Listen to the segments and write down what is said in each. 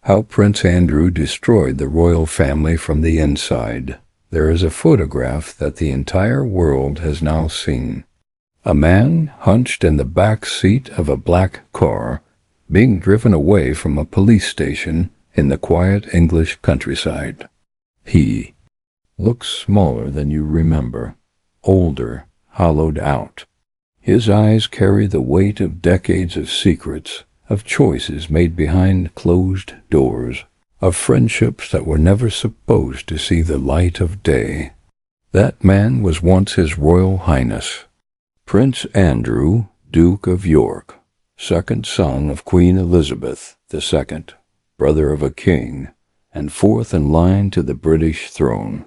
How Prince Andrew destroyed the royal family from the inside. There is a photograph that the entire world has now seen. A man hunched in the back seat of a black car, being driven away from a police station in the quiet English countryside. He looks smaller than you remember, older, hollowed out. His eyes carry the weight of decades of secrets, of choices made behind closed doors, of friendships that were never supposed to see the light of day. That man was once His Royal Highness, Prince Andrew, Duke of York, second son of Queen Elizabeth II, brother of a king, and fourth in line to the British throne.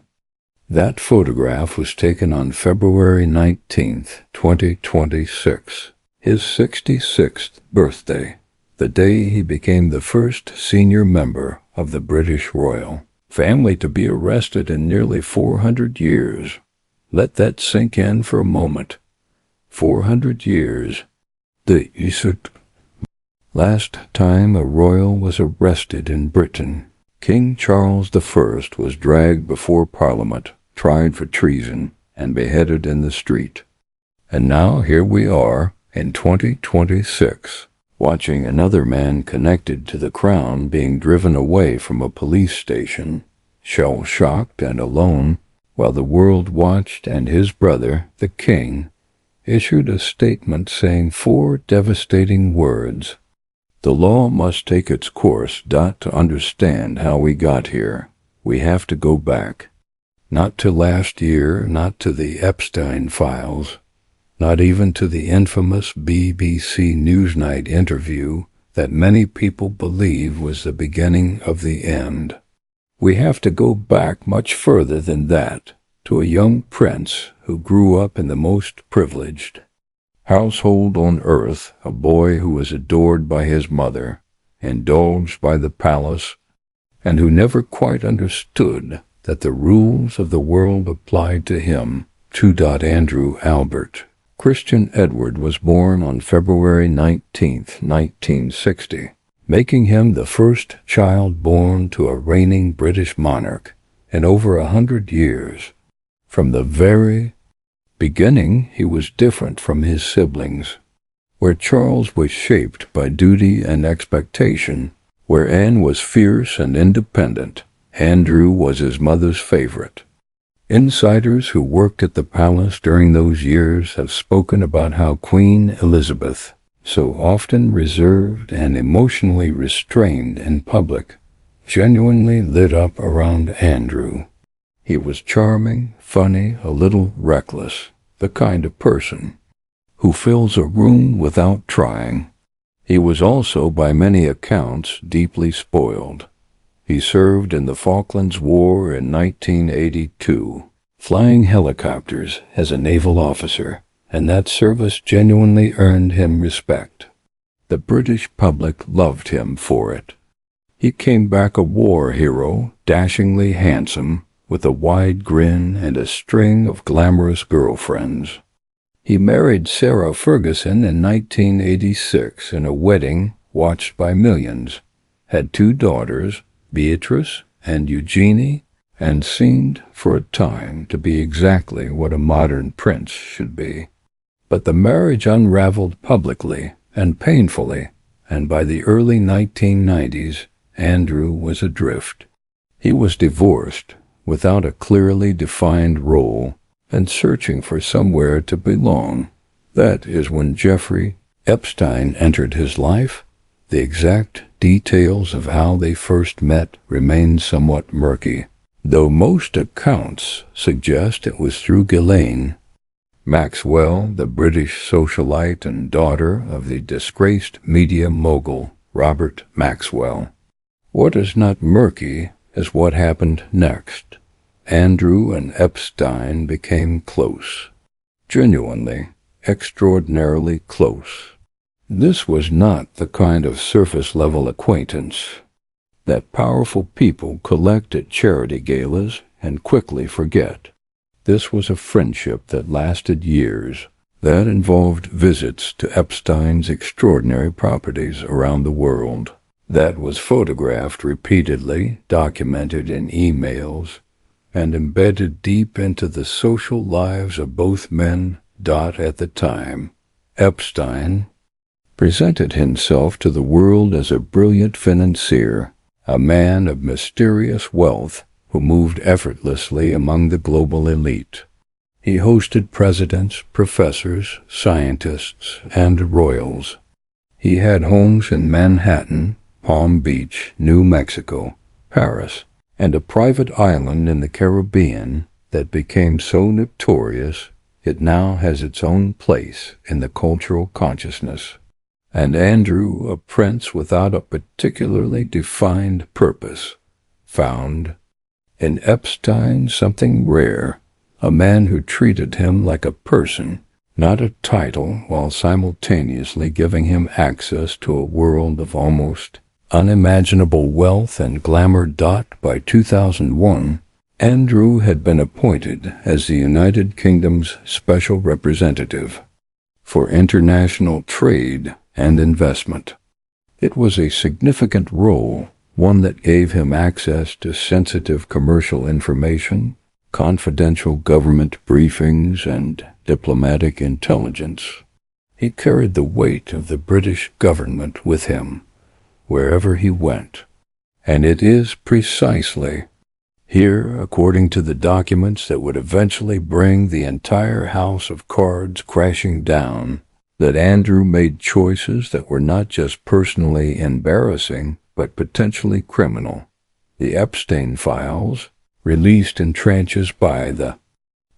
That photograph was taken on February 19th, 2026, his 66th birthday, the day he became the first senior member of the British royal family to be arrested in nearly 400 years. Let that sink in for a moment. 400 years. The last time a royal was arrested in Britain, King Charles I was dragged before Parliament, tried for treason, and beheaded in the street. And now here we are, in 2026, watching another man connected to the crown being driven away from a police station, shell-shocked and alone, while the world watched, and his brother, the king, issued a statement saying 4 devastating words. The law must take its course. To understand how we got here, we have to go back. Not to last year, not to the Epstein files, not even to the infamous BBC Newsnight interview that many people believe was the beginning of the end. We have to go back much further than that, to a young prince who grew up in the most privileged household on earth, a boy who was adored by his mother, indulged by the palace, and who never quite understood that the rules of the world applied to him. Andrew Albert Christian Edward was born on February 19, 1960, making him the first child born to a reigning British monarch in over 100 years. From the very beginning, he was different from his siblings. Where Charles was shaped by duty and expectation, where Anne was fierce and independent, Andrew was his mother's favorite. Insiders who worked at the palace during those years have spoken about how Queen Elizabeth, so often reserved and emotionally restrained in public, genuinely lit up around Andrew. He was charming, funny, a little reckless, the kind of person who fills a room without trying. He was also, by many accounts, deeply spoiled. He served in the Falklands War in 1982, flying helicopters as a naval officer, and that service genuinely earned him respect. The British public loved him for it. He came back a war hero, dashingly handsome, with a wide grin and a string of glamorous girlfriends. He married Sarah Ferguson in 1986 in a wedding watched by millions, had 2 daughters, Beatrice and Eugenie, and seemed, for a time, to be exactly what a modern prince should be. But the marriage unraveled publicly and painfully, and by the early 1990s, Andrew was adrift. He was divorced, without a clearly defined role, and searching for somewhere to belong. That is when Giuffre Epstein entered his life. The exact details of how they first met remain somewhat murky, though most accounts suggest it was through Ghislaine Maxwell, the British socialite and daughter of the disgraced media mogul Robert Maxwell. What is not murky is what happened next. Andrew and Epstein became close, genuinely, extraordinarily close. This was not the kind of surface-level acquaintance that powerful people collect at charity galas and quickly forget. This was a friendship that lasted years, that involved visits to Epstein's extraordinary properties around the world, that was photographed repeatedly, documented in emails, and embedded deep into the social lives of both men. At the time, Epstein presented himself to the world as a brilliant financier, a man of mysterious wealth who moved effortlessly among the global elite. He hosted presidents, professors, scientists, and royals. He had homes in Manhattan, Palm Beach, New Mexico, Paris, and a private island in the Caribbean that became so notorious it now has its own place in the cultural consciousness. And Andrew, a prince without a particularly defined purpose, found in Epstein something rare, a man who treated him like a person, not a title, while simultaneously giving him access to a world of almost unimaginable wealth and glamour. By 2001, Andrew had been appointed as the United Kingdom's special representative for international trade and investment. It was a significant role, one that gave him access to sensitive commercial information, confidential government briefings, and diplomatic intelligence. He carried the weight of the British government with him wherever he went. And it is precisely here, according to the documents that would eventually bring the entire house of cards crashing down, that Andrew made choices that were not just personally embarrassing, but potentially criminal. The Epstein files, released in tranches by the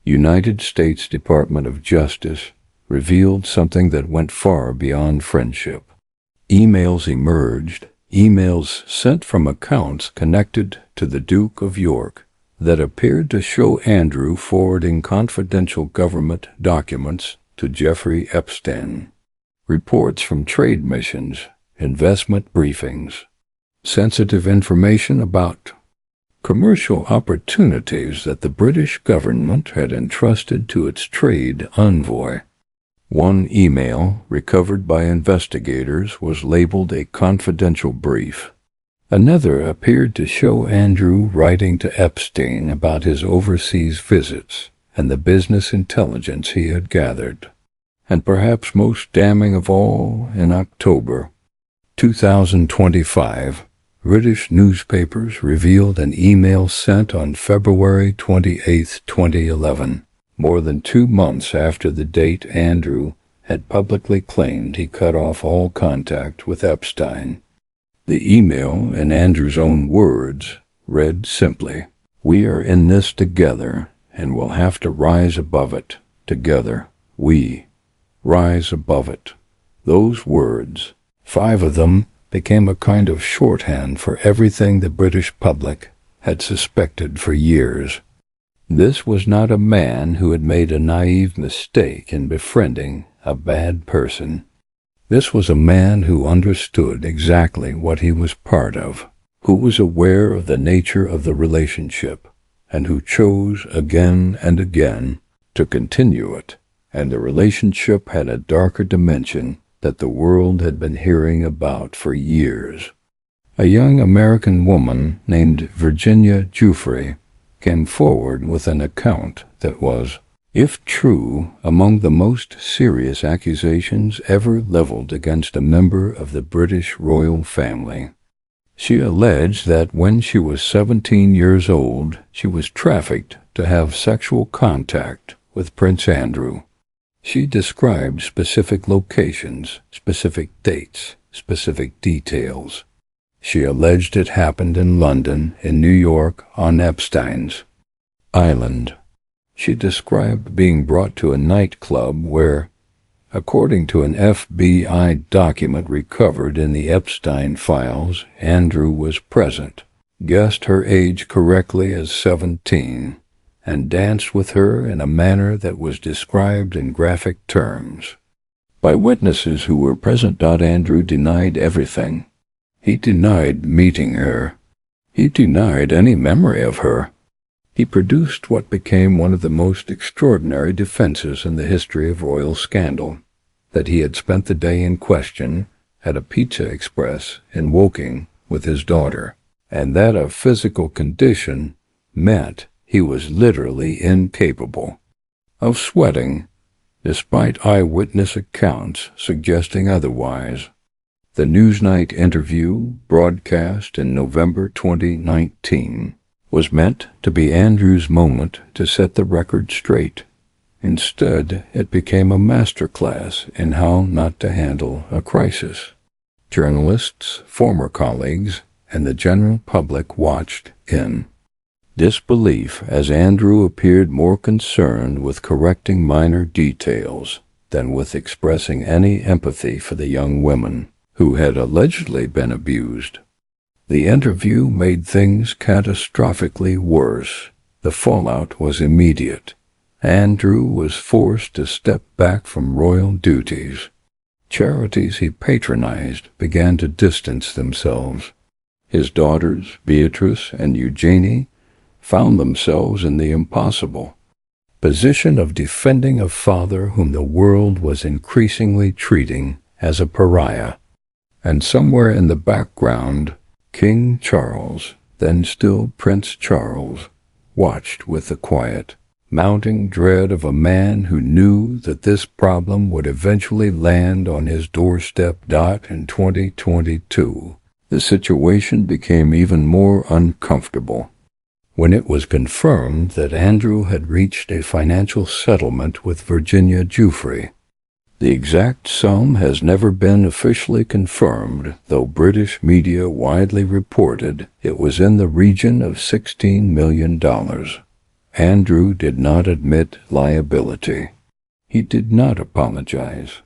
United States Department of Justice, revealed something that went far beyond friendship. Emails emerged, emails sent from accounts connected to the Duke of York, that appeared to show Andrew forwarding confidential government documents to Giuffre Epstein. Reports from trade missions, investment briefings, sensitive information about commercial opportunities that the British government had entrusted to its trade envoy. One email, recovered by investigators, was labeled a confidential brief. Another appeared to show Andrew writing to Epstein about his overseas visits and the business intelligence he had gathered. And perhaps most damning of all, in October 2025, British newspapers revealed an email sent on February 28, 2011, more than 2 months after the date Andrew had publicly claimed he cut off all contact with Epstein. The email, in Andrew's own words, read simply, "We are in this together, and we'll have to rise above it. Together, we rise above it." Those words, 5 of them, became a kind of shorthand for everything the British public had suspected for years. This was not a man who had made a naive mistake in befriending a bad person. This was a man who understood exactly what he was part of, who was aware of the nature of the relationship, and who chose again and again to continue it. And the relationship had a darker dimension that the world had been hearing about for years. A young American woman named Virginia Giuffre came forward with an account that was, if true, among the most serious accusations ever leveled against a member of the British royal family. She alleged that when she was 17 years old, she was trafficked to have sexual contact with Prince Andrew. She described specific locations, specific dates, specific details. She alleged it happened in London, in New York, on Epstein's island. She described being brought to a nightclub where, according to an FBI document recovered in the Epstein files, Andrew was present, guessed her age correctly as 17, and danced with her in a manner that was described in graphic terms. By witnesses who were present, Andrew denied everything. He denied meeting her. He denied any memory of her. He produced what became one of the most extraordinary defenses in the history of royal scandal, that he had spent the day in question at a Pizza Express in Woking with his daughter, and that a physical condition meant he was literally incapable of sweating, despite eyewitness accounts suggesting otherwise. The Newsnight interview, broadcast in November 2019, was meant to be Andrew's moment to set the record straight. Instead, it became a masterclass in how not to handle a crisis. Journalists, former colleagues, and the general public watched in disbelief as Andrew appeared more concerned with correcting minor details than with expressing any empathy for the young women who had allegedly been abused. The interview made things catastrophically worse. The fallout was immediate. Andrew was forced to step back from royal duties. Charities he patronized began to distance themselves. His daughters, Beatrice and Eugenie, found themselves in the impossible position of defending a father whom the world was increasingly treating as a pariah. And somewhere in the background, King Charles, then still Prince Charles, watched with the quiet, mounting dread of a man who knew that this problem would eventually land on his doorstep. In 2022, the situation became even more uncomfortable when it was confirmed that Andrew had reached a financial settlement with Virginia Giuffre. The exact sum has never been officially confirmed, though British media widely reported it was in the region of $16 million. Andrew did not admit liability. He did not apologize.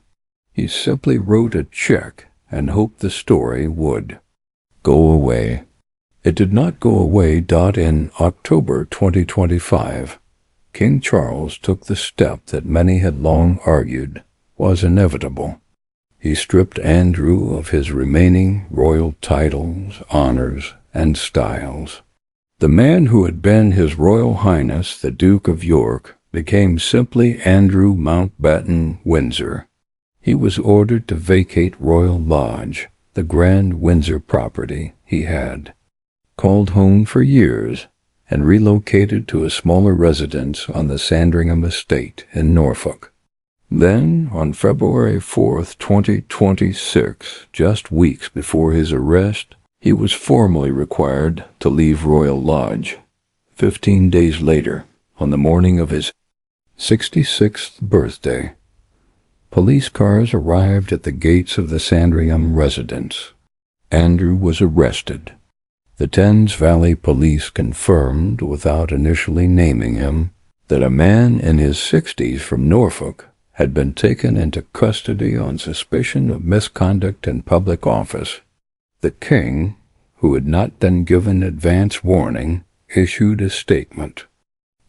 He simply wrote a check and hoped the story would go away. It did not go away. In October 2025, King Charles took the step that many had long argued was inevitable. He stripped Andrew of his remaining royal titles, honors, and styles. The man who had been His Royal Highness the Duke of York became simply Andrew Mountbatten Windsor. He was ordered to vacate Royal Lodge, the grand Windsor property he had called home for years, and relocated to a smaller residence on the Sandringham estate in Norfolk. Then, on February 4, 2026, just weeks before his arrest, he was formally required to leave Royal Lodge. 15 days later, on the morning of his 66th birthday, police cars arrived at the gates of the Sandringham residence. Andrew was arrested. The Thames Valley Police confirmed, without initially naming him, that a man in his 60s from Norfolk had been taken into custody on suspicion of misconduct in public office. The king, who had not then given advance warning, issued a statement.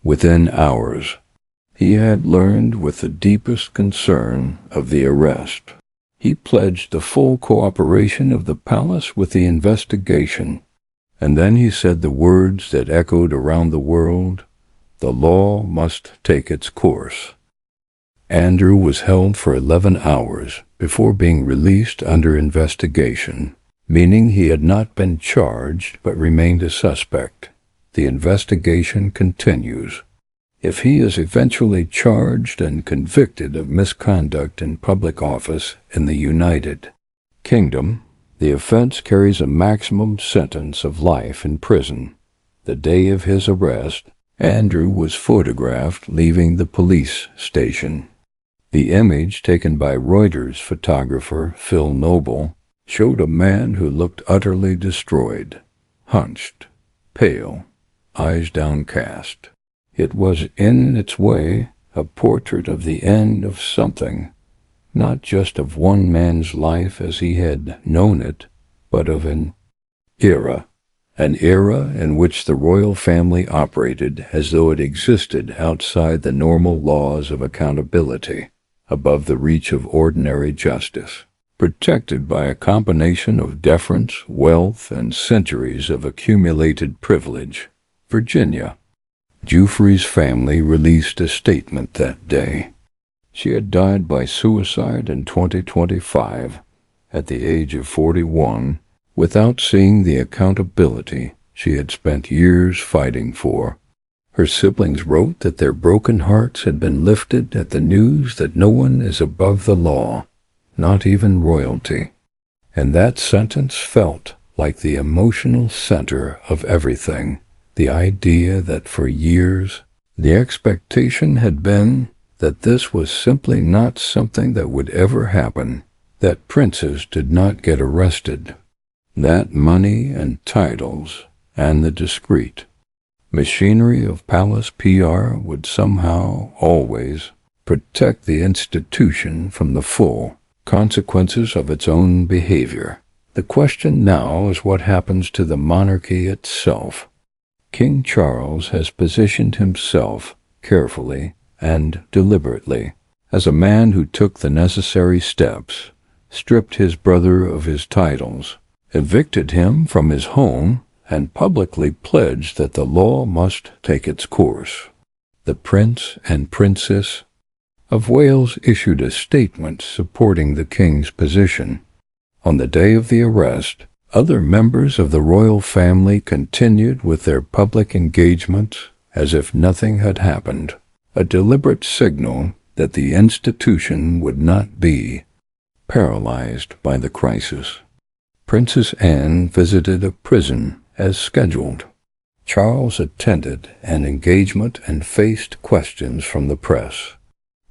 Within hours, he had learned with the deepest concern of the arrest. He pledged the full cooperation of the palace with the investigation, and then he said the words that echoed around the world, "The law must take its course." Andrew was held for 11 hours before being released under investigation, meaning he had not been charged but remained a suspect. The investigation continues. If he is eventually charged and convicted of misconduct in public office in the United Kingdom, the offense carries a maximum sentence of life in prison. The day of his arrest, Andrew was photographed leaving the police station. The image, taken by Reuters photographer Phil Noble, showed a man who looked utterly destroyed, hunched, pale, eyes downcast. It was, in its way, a portrait of the end of something, not just of one man's life as he had known it, but of an era in which the royal family operated as though it existed outside the normal laws of accountability, above the reach of ordinary justice, protected by a combination of deference, wealth, and centuries of accumulated privilege. Virginia Giuffre's family released a statement that day. She had died by suicide in 2025, at the age of 41, without seeing the accountability she had spent years fighting for. Her siblings wrote that their broken hearts had been lifted at the news that no one is above the law, not even royalty. And that sentence felt like the emotional center of everything, the idea that for years the expectation had been that this was simply not something that would ever happen, that princes did not get arrested, that money and titles and the discreet machinery of palace PR would somehow always protect the institution from the full consequences of its own behavior. The question now is what happens to the monarchy itself. King Charles has positioned himself carefully and deliberately as a man who took the necessary steps, stripped his brother of his titles, evicted him from his home, and publicly pledged that the law must take its course. The Prince and Princess of Wales issued a statement supporting the king's position. On the day of the arrest, other members of the royal family continued with their public engagements as if nothing had happened, a deliberate signal that the institution would not be paralyzed by the crisis. Princess Anne visited a prison as scheduled. Charles attended an engagement and faced questions from the press.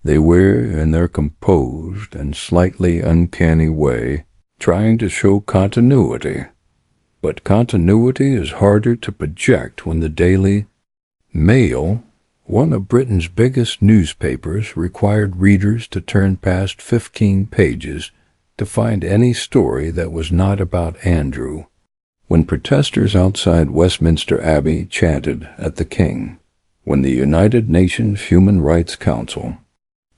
They were, in their composed and slightly uncanny way, trying to show continuity. But continuity is harder to project when the Daily Mail, one of Britain's biggest newspapers, required readers to turn past 15 pages to find any story that was not about Andrew. When protesters outside Westminster Abbey chanted at the king, when the United Nations Human Rights Council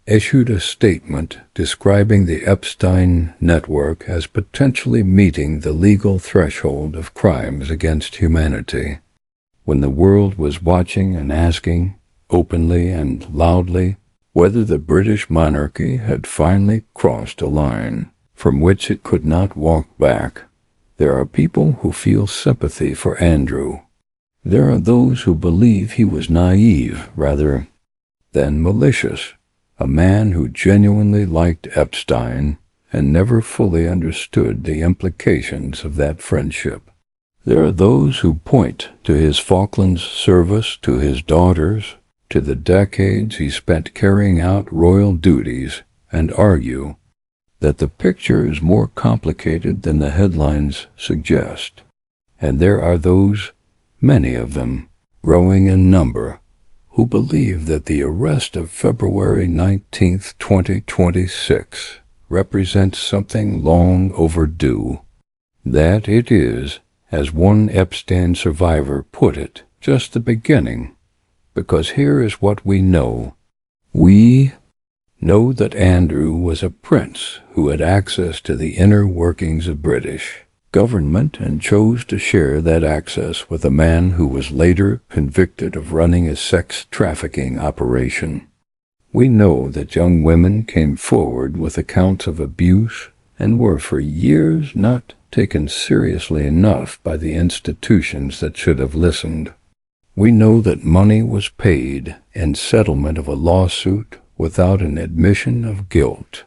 issued a statement describing the Epstein network as potentially meeting the legal threshold of crimes against humanity, when the world was watching and asking, openly and loudly, whether the British monarchy had finally crossed a line from which it could not walk back, there are people who feel sympathy for Andrew. There are those who believe he was naive rather than malicious, a man who genuinely liked Epstein and never fully understood the implications of that friendship. There are those who point to his Falklands service to his daughters, to the decades he spent carrying out royal duties, and argue that the picture is more complicated than the headlines suggest. And there are those, many of them, growing in number, who believe that the arrest of February 19, 2026, represents something long overdue, that it is, as one Epstein survivor put it, just the beginning, because here is what we know. We know that Andrew was a prince who had access to the inner workings of British government and chose to share that access with a man who was later convicted of running a sex trafficking operation. We know that young women came forward with accounts of abuse and were for years not taken seriously enough by the institutions that should have listened. We know that money was paid in settlement of a lawsuit without an admission of guilt,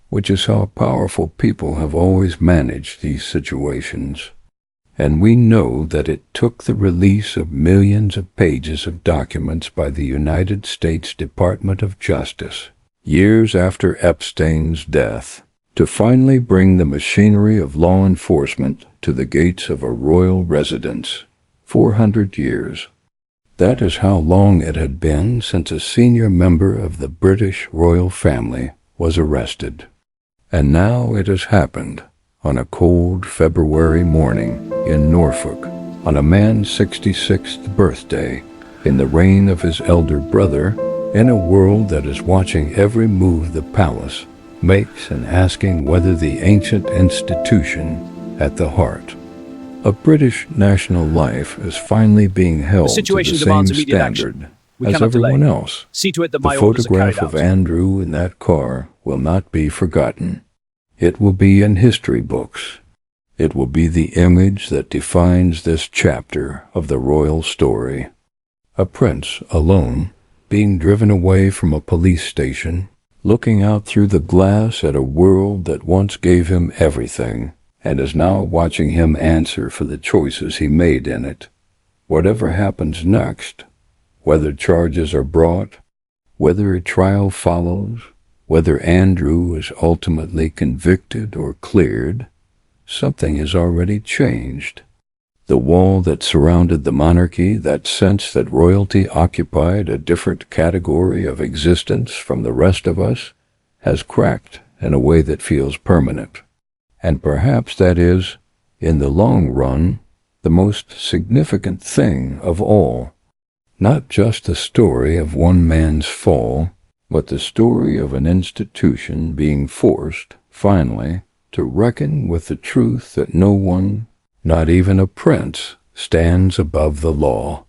which is how powerful people have always managed these situations. And we know that it took the release of millions of pages of documents by the United States Department of Justice, years after Epstein's death, to finally bring the machinery of law enforcement to the gates of a royal residence. 400 years. That is how long it had been since a senior member of the British royal family was arrested. And now it has happened on a cold February morning in Norfolk, on a man's 66th birthday, in the reign of his elder brother, in a world that is watching every move the palace makes and asking whether the ancient institution at the heart of British national life is finally being held to the same standard as everyone else. See to it that The my orders are carried photograph out. of Andrew in that car will not be forgotten. It will be in history books. It will be the image that defines this chapter of the royal story. A prince alone, being driven away from a police station, looking out through the glass at a world that once gave him everything, and is now watching him answer for the choices he made in it. Whatever happens next, whether charges are brought, whether a trial follows, whether Andrew is ultimately convicted or cleared, something has already changed. The wall that surrounded the monarchy, that sense that royalty occupied a different category of existence from the rest of us, has cracked in a way that feels permanent. And perhaps that is, in the long run, the most significant thing of all. Not just the story of one man's fall, but the story of an institution being forced, finally, to reckon with the truth that no one, not even a prince, stands above the law.